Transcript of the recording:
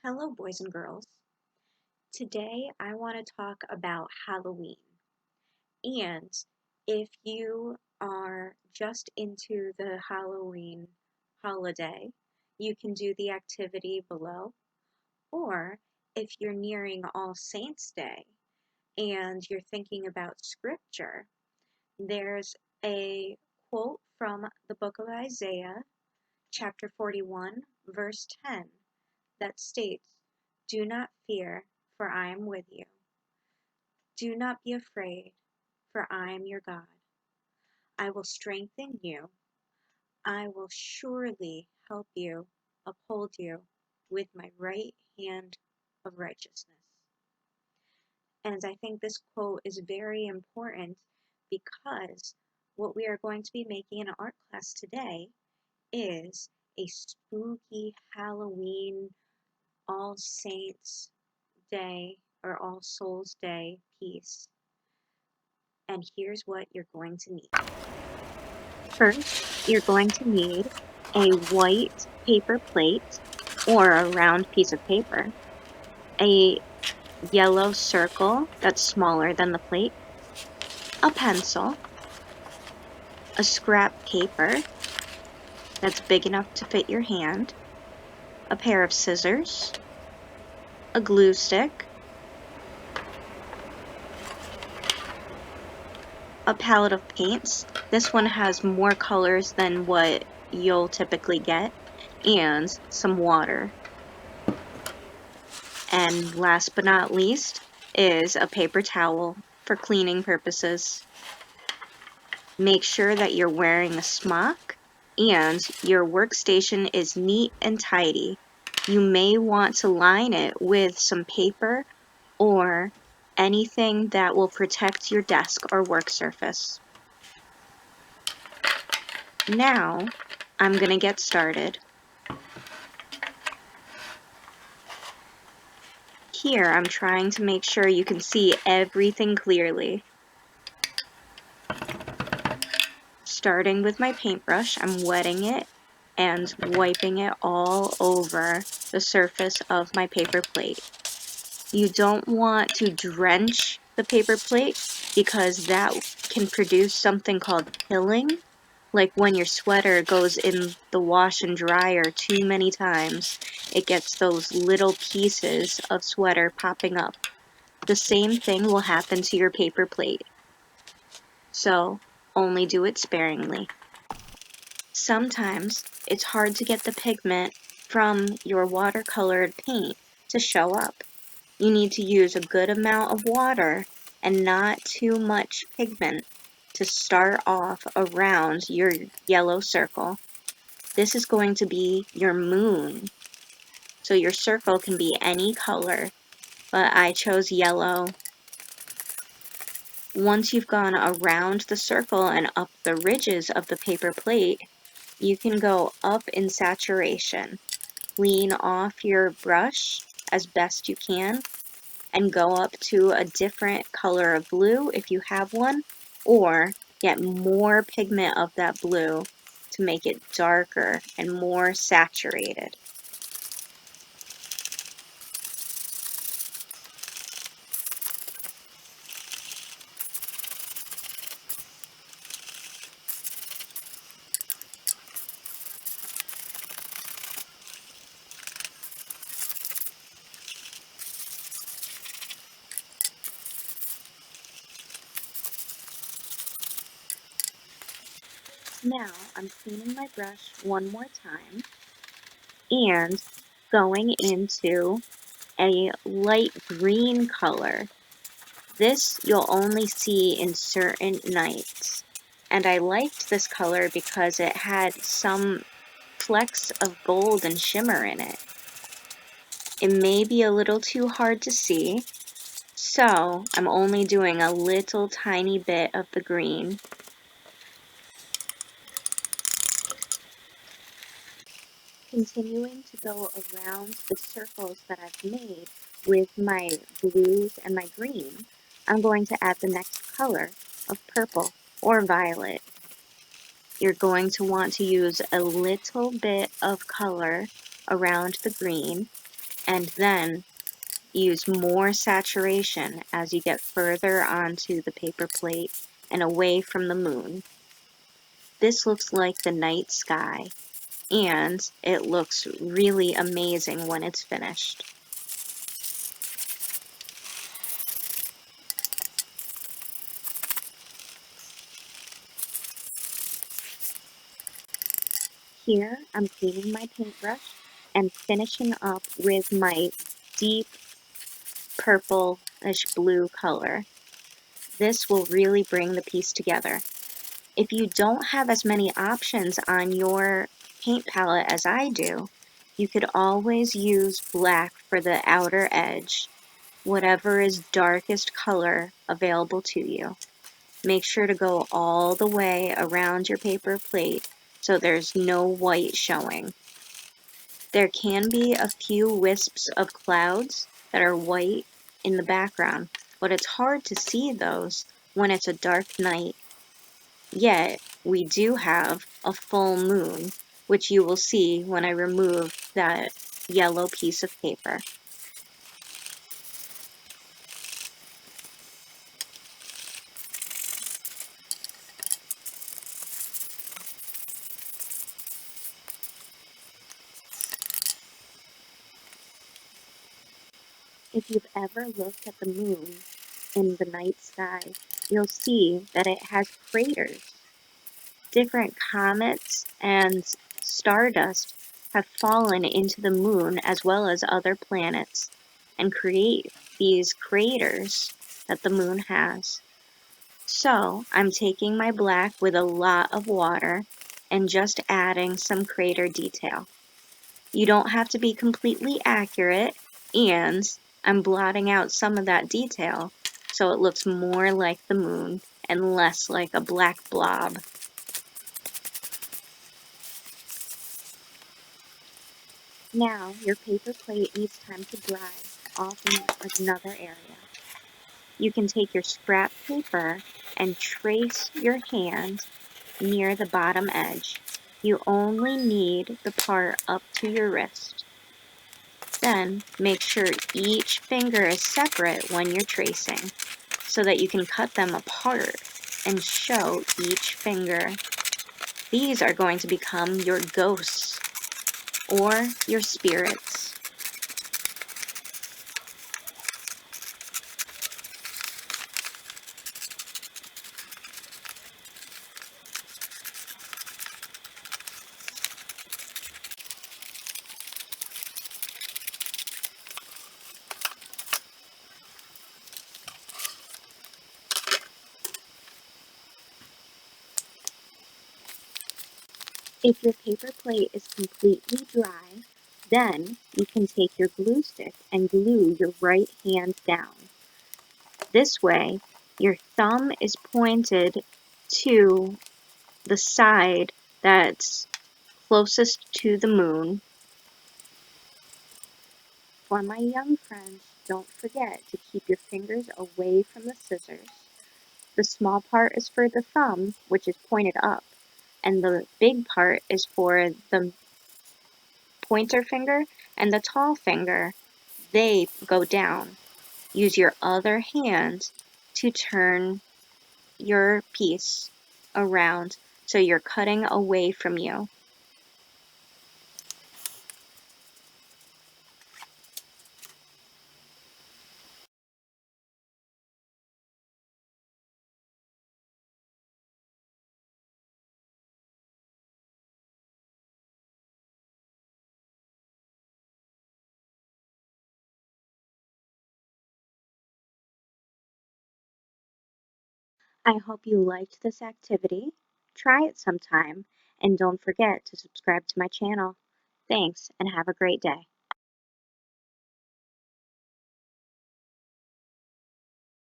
Hello, boys and girls. Today I want to talk about Halloween. And if you are just into the Halloween holiday, you can do the activity below. Or if you're nearing All Saints' Day and you're thinking about scripture, there's a quote from the book of Isaiah, chapter 41, verse 10, that states, "Do not fear, for I am with you. Do not be afraid, for I am your God. I will strengthen you. I will surely help you, uphold you with my right hand of righteousness." And I think this quote is very important because what we are going to be making in art class today is a spooky Halloween All Saints Day or All Souls Day piece. And here's what you're going to need. First, you're going to need a white paper plate or a round piece of paper, a yellow circle that's smaller than the plate, a pencil, a scrap paper that's big enough to fit your hand, a pair of scissors, a glue stick, a palette of paints. This one has more colors than what you'll typically get, and some water. And last but not least is a paper towel for cleaning purposes. Make sure that you're wearing a smock and your workstation is neat and tidy. You may want to line it with some paper or anything that will protect your desk or work surface. Now, I'm going to get started. Here, I'm trying to make sure you can see everything clearly. Starting with my paintbrush, I'm wetting it and wiping it all over the surface of my paper plate. You don't want to drench the paper plate because that can produce something called pilling. Like when your sweater goes in the wash and dryer too many times, it gets those little pieces of sweater popping up. The same thing will happen to your paper plate. So, only do it sparingly. Sometimes it's hard to get the pigment from your watercolored paint to show up. You need to use a good amount of water and not too much pigment to start off around your yellow circle. This is going to be your moon. So your circle can be any color, but I chose yellow. Once you've gone around the circle and up the ridges of the paper plate, you can go up in saturation. Clean off your brush as best you can and go up to a different color of blue if you have one, or get more pigment of that blue to make it darker and more saturated. Now I'm cleaning my brush one more time and going into a light green color. This you'll only see in certain nights. And I liked this color because it had some flecks of gold and shimmer in it. It may be a little too hard to see, so I'm only doing a little tiny bit of the green. Continuing to go around the circles that I've made with my blues and my green, I'm going to add the next color of purple or violet. You're going to want to use a little bit of color around the green and then use more saturation as you get further onto the paper plate and away from the moon. This looks like the night sky, and it looks really amazing when it's finished. Here, I'm cleaning my paintbrush and finishing up with my deep purplish blue color. This will really bring the piece together. If you don't have as many options on your paint palette as I do, you could always use black for the outer edge, whatever is darkest color available to you. Make sure to go all the way around your paper plate so there's no white showing. There can be a few wisps of clouds that are white in the background, but it's hard to see those when it's a dark night. Yet, we do have a full moon, which you will see when I remove that yellow piece of paper. If you've ever looked at the moon in the night sky, you'll see that it has craters. Different comets and stardust have fallen into the moon as well as other planets and create these craters that the moon has. So I'm taking my black with a lot of water and just adding some crater detail. You don't have to be completely accurate, and I'm blotting out some of that detail so it looks more like the moon and less like a black blob. Now your paper plate needs time to dry off in another area. You can take your scrap paper and trace your hand near the bottom edge. You only need the part up to your wrist. Then make sure each finger is separate when you're tracing so that you can cut them apart and show each finger. These are going to become your ghosts or your spirits. If your paper plate is completely dry, then you can take your glue stick and glue your right hand down. This way, your thumb is pointed to the side that's closest to the moon. For my young friends, don't forget to keep your fingers away from the scissors. The small part is for the thumb, which is pointed up, and the big part is for the pointer finger and the tall finger. They go down. Use your other hand to turn your piece around so you're cutting away from you. I hope you liked this activity. Try it sometime, and don't forget to subscribe to my channel. Thanks, and have a great day.